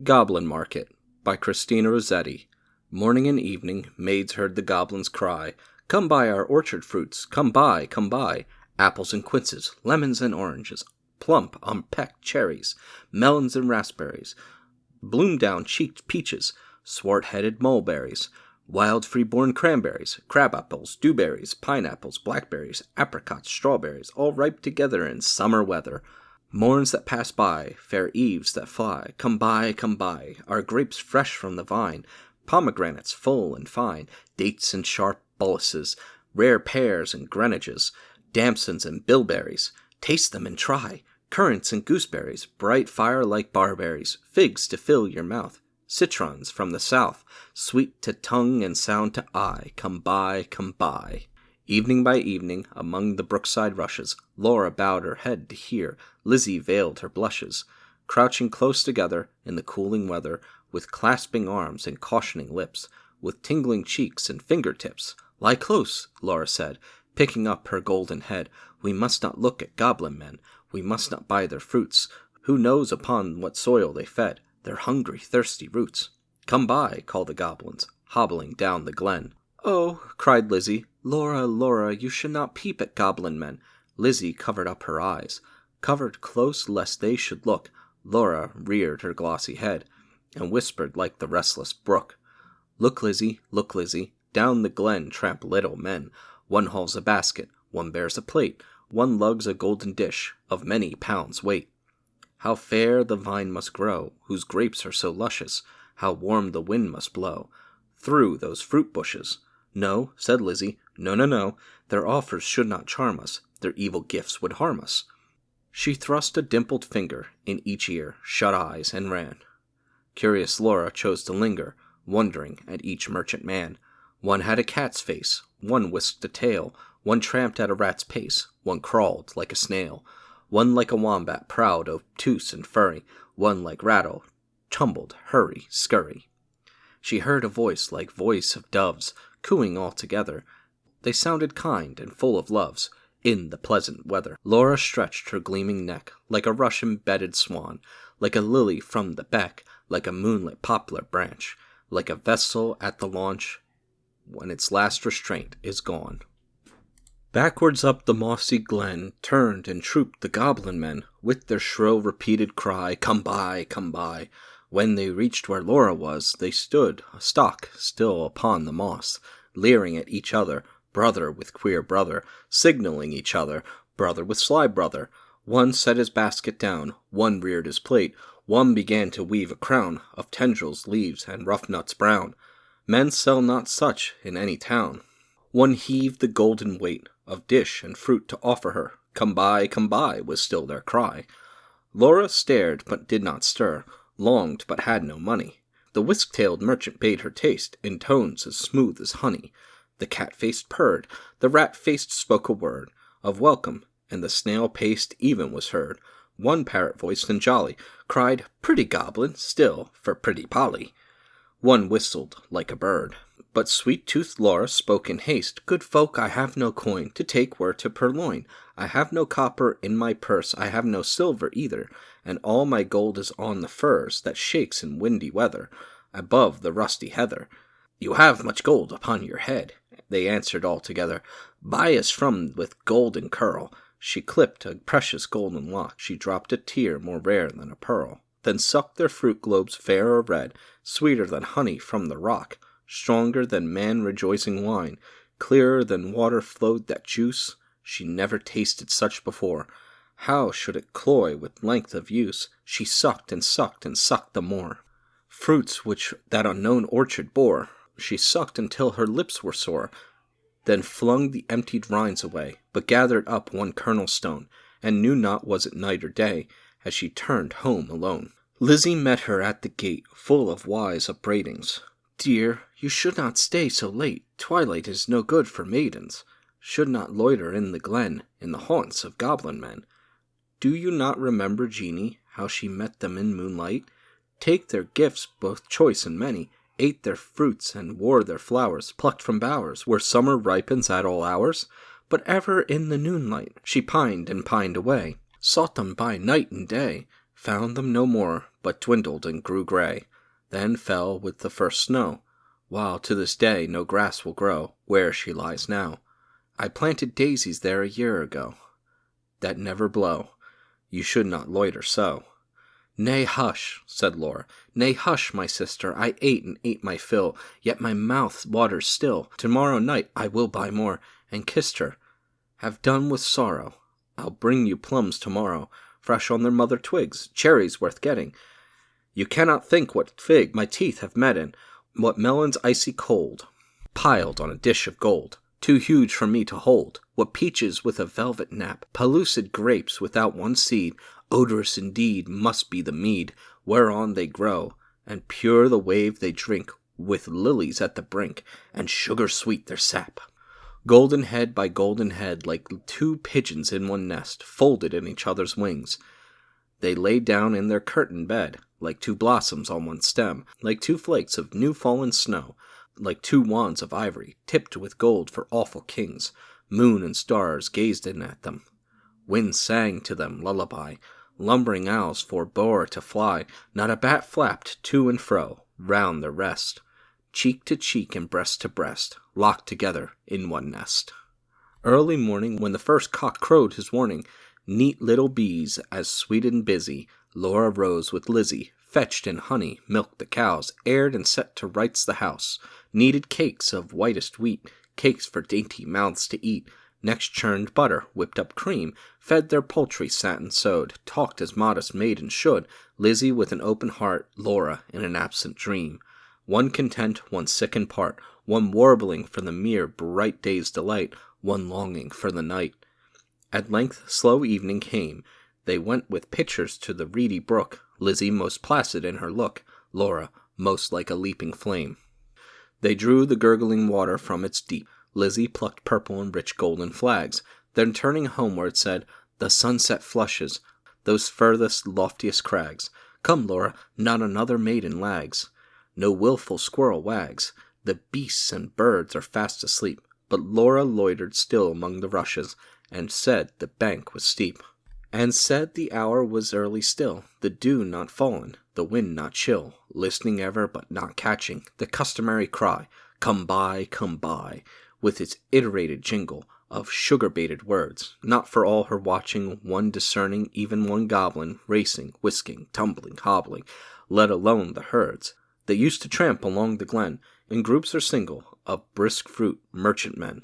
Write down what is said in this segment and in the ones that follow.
Goblin Market by Christina Rossetti. Morning and evening, maids heard the goblins cry, "Come buy our orchard fruits, come buy, come buy, apples and quinces, lemons and oranges, plump, unpecked cherries, melons and raspberries, bloom-down-cheeked peaches, swart-headed mulberries, wild free-born cranberries, crab-apples, dewberries, pineapples, blackberries, apricots, strawberries, all ripe together in summer weather. Morns that pass by, fair eves that fly, come buy, our grapes fresh from the vine, pomegranates full and fine, dates and sharp bullaces, rare pears and grenages, damsons and bilberries, taste them and try, currants and gooseberries, bright fire-like barberries, figs to fill your mouth, citrons from the south, sweet to tongue and sound to eye, come buy, come buy. Evening by evening, among the brookside rushes, Laura bowed her head to hear, Lizzie veiled her blushes. Crouching close together in the cooling weather, with clasping arms and cautioning lips, with tingling cheeks and fingertips, "Lie close," Laura said, picking up her golden head. "We must not look at goblin men, we must not buy their fruits. Who knows upon what soil they fed their hungry, thirsty roots?" "Come buy," called the goblins, hobbling down the glen. "Oh," cried Lizzie, "Laura, Laura, you should not peep at goblin men." Lizzie covered up her eyes, covered close lest they should look. Laura reared her glossy head, and whispered like the restless brook, look, Lizzie, down the glen tramp little men. One hauls a basket, one bears a plate, one lugs a golden dish of many pounds weight. How fair the vine must grow, whose grapes are so luscious, how warm the wind must blow through those fruit bushes. "No," said Lizzie, no, their offers should not charm us, their evil gifts would harm us." She thrust a dimpled finger in each ear, shut eyes, and ran. Curious Laura chose to linger, wondering at each merchant man. One had a cat's face, one whisked a tail, one tramped at a rat's pace, one crawled like a snail, one like a wombat, proud, obtuse, and furry, one like rattle, tumbled, hurry, scurry. She heard a voice like voice of doves, cooing all together. They sounded kind and full of loves, in the pleasant weather. Laura stretched her gleaming neck, like a rush-embedded swan, like a lily from the beck, like a moonlit poplar branch, like a vessel at the launch, when its last restraint is gone. Backwards up the mossy glen turned and trooped the goblin men, with their shrill repeated cry, "Come buy, come buy." When they reached where Laura was, they stood, stock still upon the moss, leering at each other, brother with queer brother, signaling each other, brother with sly brother. One set his basket down, one reared his plate, one began to weave a crown of tendrils, leaves, and rough nuts brown. Men sell not such in any town. One heaved the golden weight of dish and fruit to offer her. Come buy, was still their cry. Laura stared but did not stir, longed but had no money. The whisk-tailed merchant bade her taste, in tones as smooth as honey. The cat-faced purred, the rat-faced spoke a word of welcome, and the snail-paced even was heard. One parrot-voiced and jolly cried, "Pretty goblin," still for pretty Polly. One whistled like a bird. But sweet-toothed Laura spoke in haste, "Good folk, I have no coin to take where to purloin. I have no copper in my purse, I have no silver either, and all my gold is on the furze that shakes in windy weather, above the rusty heather." "You have much gold upon your head," they answered all together. "Buy us from with golden curl." She clipped a precious golden lock, she dropped a tear more rare than a pearl, then sucked their fruit globes fair or red, sweeter than honey from the rock, stronger than man-rejoicing wine, clearer than water flowed that juice. She never tasted such before. How should it cloy with length of use? She sucked and sucked and sucked the more. Fruits which that unknown orchard bore, she sucked until her lips were sore, then flung the emptied rinds away, but gathered up one kernel stone, and knew not was it night or day, as she turned home alone. Lizzie met her at the gate, full of wise upbraidings. "Dear, you should not stay so late, twilight is no good for maidens, should not loiter in the glen, in the haunts of goblin men. Do you not remember Jeanie, how she met them in moonlight, take their gifts both choice and many, ate their fruits and wore their flowers, plucked from bowers where summer ripens at all hours? But ever in the noonlight she pined and pined away, sought them by night and day, found them no more, but dwindled and grew gray, then fell with the first snow, while to this day no grass will grow where she lies now. I planted daisies there a year ago, that never blow. You should not loiter so. Nay, hush, said Laura. Nay, hush, my sister. I ate and ate my fill, yet my mouth waters still. Tomorrow night I will buy more, and kissed her. Have done with sorrow. I'll bring you plums tomorrow, fresh on their mother twigs, cherries worth getting. You cannot think what fig my teeth have met in, what melons icy cold, piled on a dish of gold, too huge for me to hold, what peaches with a velvet nap, pellucid grapes without one seed, odorous indeed must be the mead whereon they grow, and pure the wave they drink, with lilies at the brink, and sugar sweet their sap. Golden head by golden head, like two pigeons in one nest, folded in each other's wings, they lay down in their curtained bed, like two blossoms on one stem, like two flakes of new-fallen snow, like two wands of ivory, tipped with gold for awful kings. Moon and stars gazed in at them. Wind sang to them lullaby. Lumbering owls forbore to fly. Not a bat flapped to and fro round their rest. Cheek to cheek and breast to breast, locked together in one nest. Early morning, when the first cock crowed his warning, neat little bees, as sweet and busy, Laura rose with Lizzie, fetched in honey, milked the cows, aired and set to rights the house, kneaded cakes of whitest wheat, cakes for dainty mouths to eat, next churned butter, whipped up cream, fed their poultry, sat and sewed, talked as modest maidens should, Lizzie with an open heart, Laura in an absent dream. One content, one sick in part, one warbling for the mere bright day's delight, one longing for the night. At length slow evening came. They went with pitchers to the reedy brook, Lizzie most placid in her look, Laura most like a leaping flame. They drew the gurgling water from its deep. Lizzie plucked purple and rich golden flags, then turning homeward said, The sunset flushes those furthest loftiest crags. Come, Laura, not another maiden lags. No wilful squirrel wags. The beasts and birds are fast asleep. But Laura loitered still among the rushes, and said the bank was steep. And said the hour was early still, the dew not fallen, the wind not chill, listening ever but not catching the customary cry, come by, with its iterated jingle of sugar-baited words, not for all her watching, one discerning, even one goblin, racing, whisking, tumbling, hobbling, let alone the herds, that used to tramp along the glen, in groups or single, of brisk fruit merchantmen.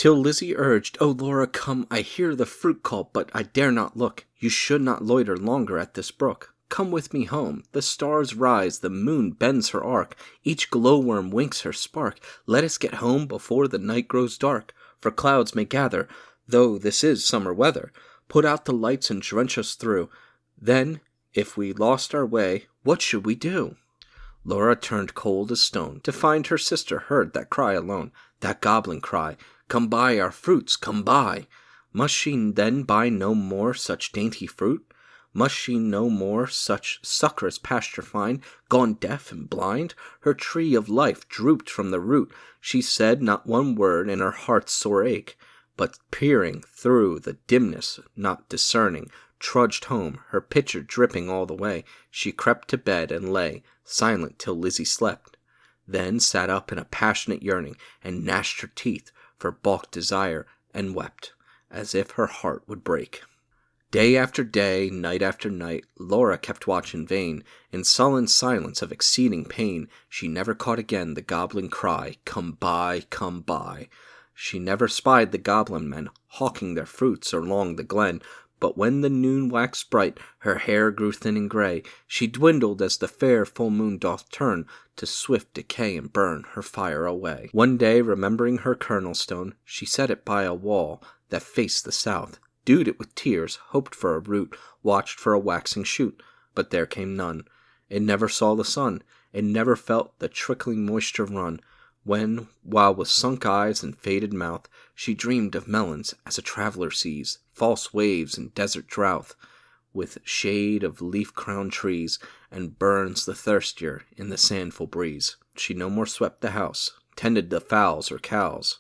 Till Lizzie urged, O Laura, come, I hear the fruit call, but I dare not look. You should not loiter longer at this brook. Come with me home. The stars rise, the moon bends her arc, each glowworm winks her spark. Let us get home before the night grows dark, for clouds may gather, though this is summer weather. Put out the lights and drench us through. Then, if we lost our way, what should we do? Laura turned cold as stone, to find her sister heard that cry alone, that goblin cry, Come buy our fruits, come buy. Must she then buy no more such dainty fruit? Must she no more such succorous pasture find? Gone deaf and blind, her tree of life drooped from the root. She said not one word in her heart's sore ache, but peering through the dimness, not discerning, trudged home, her pitcher dripping all the way. She crept to bed and lay, silent till Lizzie slept, then sat up in a passionate yearning, and gnashed her teeth for balked desire, and wept, as if her heart would break. Day after day, night after night, Laura kept watch in vain. In sullen silence of exceeding pain, she never caught again the goblin cry, Come buy, come buy. She never spied the goblin men, hawking their fruits along the glen, but when the noon waxed bright, her hair grew thin and gray, she dwindled as the fair full moon doth turn to swift decay and burn her fire away. One day, remembering her kernel stone, she set it by a wall that faced the south, dewed it with tears, hoped for a root, watched for a waxing shoot, but there came none. It never saw the sun, it never felt the trickling moisture run, when, while with sunk eyes and faded mouth, she dreamed of melons as a traveler sees false waves and desert drouth, with shade of leaf-crowned trees, and burns the thirstier in the sandful breeze. She no more swept the house, tended the fowls or cows,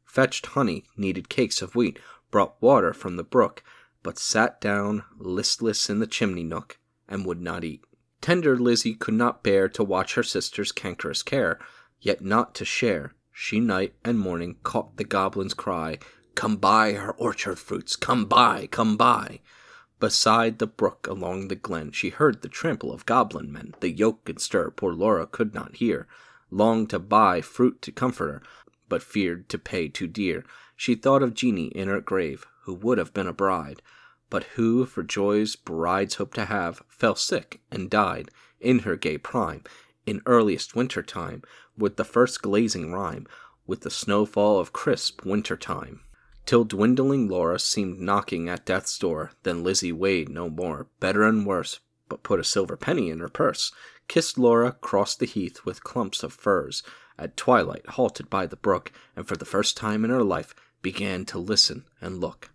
fetched honey, kneaded cakes of wheat, brought water from the brook, but sat down listless in the chimney nook, and would not eat. Tender Lizzie could not bear to watch her sister's cankerous care, yet not to share. She night and morning caught the goblin's cry, "Come buy our orchard fruits, come buy, come buy." Beside the brook along the glen she heard the trample of goblin men. The yoke and stir poor Laura could not hear. Longed to buy fruit to comfort her, but feared to pay too dear. She thought of Jeanie in her grave, who would have been a bride, but who for joys brides hope to have, fell sick and died in her gay prime, in earliest winter time, with the first glazing rime, with the snowfall of crisp winter time. Till dwindling Laura seemed knocking at death's door. Then Lizzie weighed no more, better and worse, but put a silver penny in her purse, kissed Laura, crossed the heath with clumps of furze, at twilight halted by the brook, and for the first time in her life began to listen and look.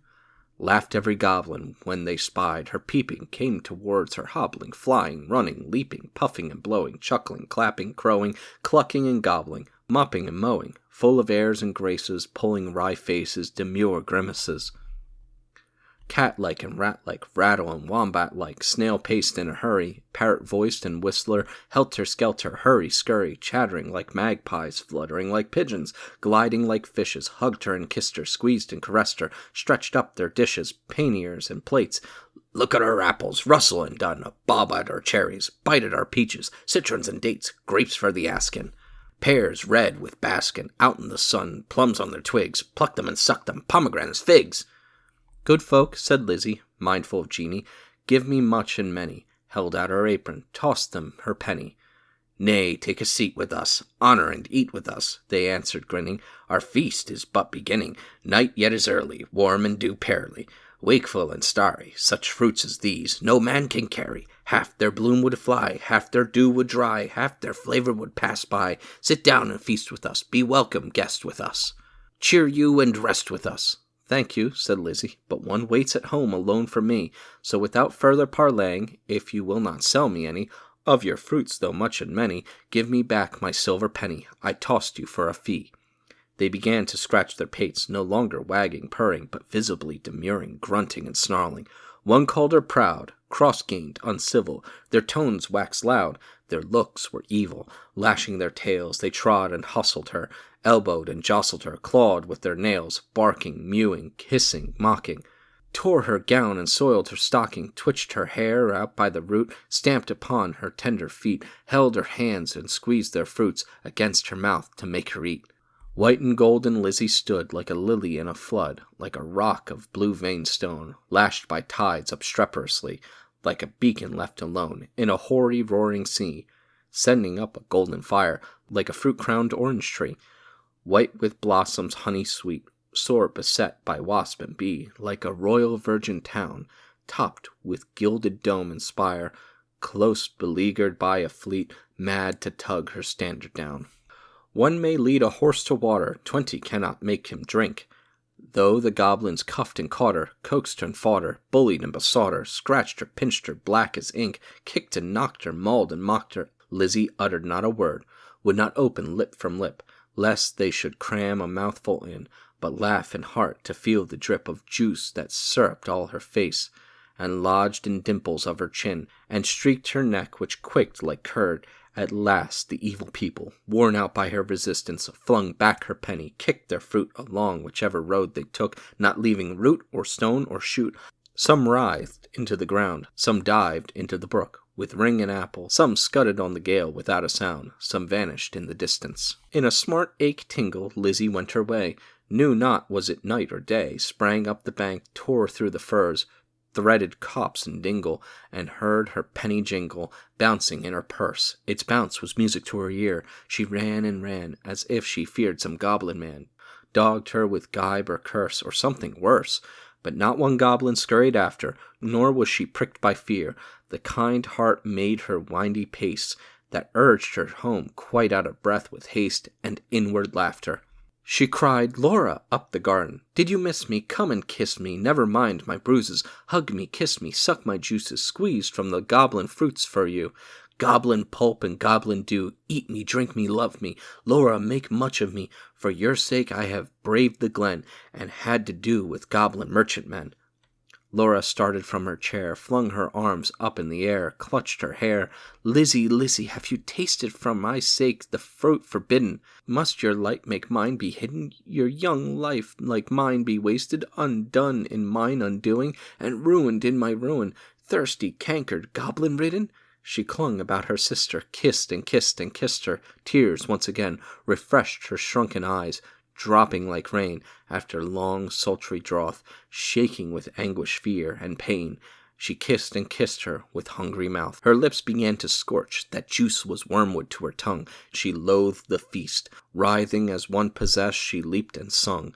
Laughed every goblin when they spied her peeping, came towards her hobbling, flying, running, leaping, puffing and blowing, chuckling, clapping, crowing, clucking and gobbling, mopping and mowing, full of airs and graces, pulling wry faces, demure grimaces. Cat-like and rat-like, rattle and wombat-like, snail-paced in a hurry, parrot-voiced and whistler, helter-skelter, hurry-scurry, chattering like magpies, fluttering like pigeons, gliding like fishes, hugged her and kissed her, squeezed and caressed her, stretched up their dishes, panniers and plates. Look at our apples, rustle and dun, bob at our cherries, bite at our peaches, citrons and dates, grapes for the asking. Pears red with baskin, out in the sun, plums on their twigs, pluck them and suck them, pomegranates, figs. Good folk, said Lizzie, mindful of Jeanie, give me much and many, held out her apron, tossed them her penny. Nay, take a seat with us, honour and eat with us, they answered grinning, our feast is but beginning, night yet is early, warm and dew pearly, wakeful and starry, such fruits as these no man can carry, half their bloom would fly, half their dew would dry, half their flavour would pass by, sit down and feast with us, be welcome guest with us, cheer you and rest with us. Thank you, said Lizzie, but one waits at home alone for me, so without further parleying, if you will not sell me any, of your fruits though much and many, give me back my silver penny, I tossed you for a fee. They began to scratch their pates, no longer wagging, purring, but visibly demurring, grunting and snarling. One called her proud, cross-gained, uncivil, their tones waxed loud, their looks were evil, lashing their tails, they trod and hustled her, elbowed and jostled her, clawed with their nails, barking, mewing, hissing, mocking, tore her gown and soiled her stocking, twitched her hair out by the root, stamped upon her tender feet, held her hands and squeezed their fruits against her mouth to make her eat. White and golden Lizzie stood like a lily in a flood, like a rock of blue-veined stone, lashed by tides obstreperously, like a beacon left alone, in a hoary roaring sea, sending up a golden fire, like a fruit-crowned orange tree, white with blossoms honey sweet, sore beset by wasp and bee, like a royal virgin town, topped with gilded dome and spire, close beleaguered by a fleet, mad to tug her standard down. One may lead a horse to water, 20 cannot make him drink. Though the goblins cuffed and caught her, coaxed her and fought her, bullied and besought her, scratched her, pinched her, black as ink, kicked and knocked her, mauled and mocked her, Lizzie uttered not a word, would not open lip from lip, lest they should cram a mouthful in, but laugh in heart to feel the drip of juice that syruped all her face, and lodged in dimples of her chin, and streaked her neck which quaked like curd. At last the evil people, worn out by her resistance, flung back her penny, kicked their fruit along whichever road they took, not leaving root or stone or shoot. Some writhed into the ground, some dived into the brook, with ring and apple, some scudded on the gale without a sound, some vanished in the distance. In a smart ache tingle Lizzie went her way, knew not was it night or day, sprang up the bank, tore through the furze, threaded copse and dingle, and heard her penny jingle, bouncing in her purse. Its bounce was music to her ear. She ran and ran, as if she feared some goblin man dogged her with gibe or curse, or something worse. But not one goblin scurried after, nor was she pricked by fear. The kind heart made her windy pace, that urged her home quite out of breath with haste and inward laughter. She cried, Laura, up the garden. Did you miss me? Come and kiss me. Never mind my bruises. Hug me, kiss me, suck my juices, squeezed from the goblin fruits for you. Goblin pulp and goblin dew, eat me, drink me, love me. Laura, make much of me. For your sake I have braved the glen, and had to do with goblin merchantmen. Laura started from her chair, flung her arms up in the air, clutched her hair. "Lizzie, Lizzie, have you tasted for my sake the fruit forbidden? Must your light make mine be hidden? Your young life like mine be wasted, undone in mine undoing, and ruined in my ruin, thirsty, cankered, goblin-ridden?" She clung about her sister, kissed and kissed and kissed her. Tears once again refreshed her shrunken eyes, dropping like rain after long sultry drouth, shaking with anguish, fear, and pain. She kissed and kissed her with hungry mouth. Her lips began to scorch, that juice was wormwood to her tongue. She loathed the feast. Writhing as one possessed, she leaped and sung,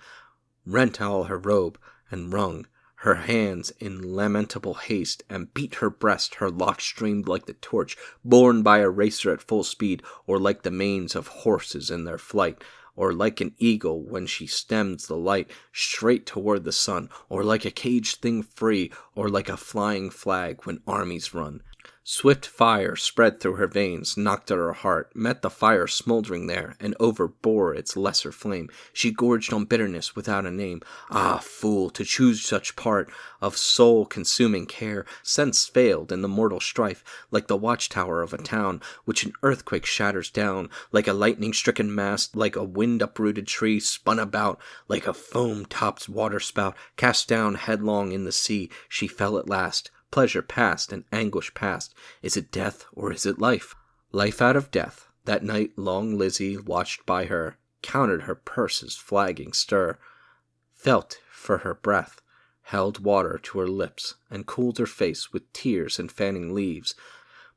rent all her robe, and wrung her hands in lamentable haste, and beat her breast. Her locks streamed like the torch borne by a racer at full speed, or like the manes of horses in their flight, or like an eagle when she stems the light straight toward the sun, or like a caged thing free, or like a flying flag when armies run. Swift fire spread through her veins, knocked at her heart, met the fire smoldering there, and overbore its lesser flame. She gorged on bitterness without a name. Ah, fool, to choose such part of soul-consuming care! Sense failed in the mortal strife, like the watchtower of a town, which an earthquake shatters down, like a lightning-stricken mast, like a wind-uprooted tree, spun about, like a foam-topped waterspout, cast down headlong in the sea. She fell at last. Pleasure past and anguish past. Is it death or is it life? Life out of death. That night long Lizzie, watched by her, counted her purse's flagging stir, felt for her breath, held water to her lips, and cooled her face with tears and fanning leaves.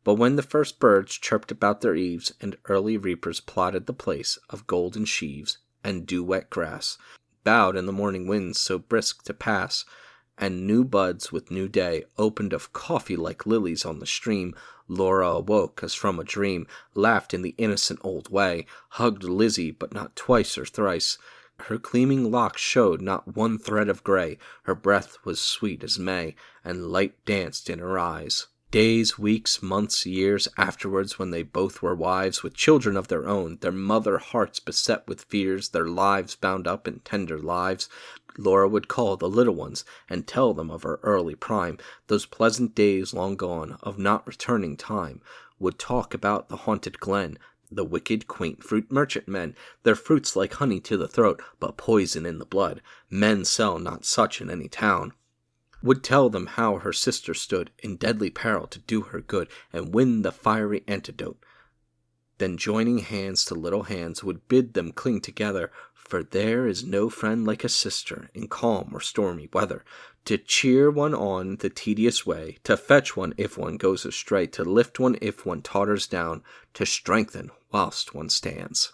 But when the first birds chirped about their eaves, and early reapers plotted the place of golden sheaves and dew-wet grass, bowed in the morning winds so brisk to pass, and new buds with new day opened of coffee like lilies on the stream, Laura awoke as from a dream, laughed in the innocent old way, hugged Lizzie but not twice or thrice. Her gleaming locks showed not one thread of gray, her breath was sweet as May, and light danced in her eyes. Days, weeks, months, years afterwards, when they both were wives, with children of their own, their mother hearts beset with fears, their lives bound up in tender lives, Laura would call the little ones, and tell them of her early prime, those pleasant days long gone, of not returning time, would talk about the haunted glen, the wicked, quaint fruit merchant men, their fruits like honey to the throat, but poison in the blood, men sell not such in any town. Would tell them how her sister stood in deadly peril to do her good, and win the fiery antidote. Then joining hands to little hands, would bid them cling together, for there is no friend like a sister in calm or stormy weather, to cheer one on the tedious way, to fetch one if one goes astray, to lift one if one totters down, to strengthen whilst one stands.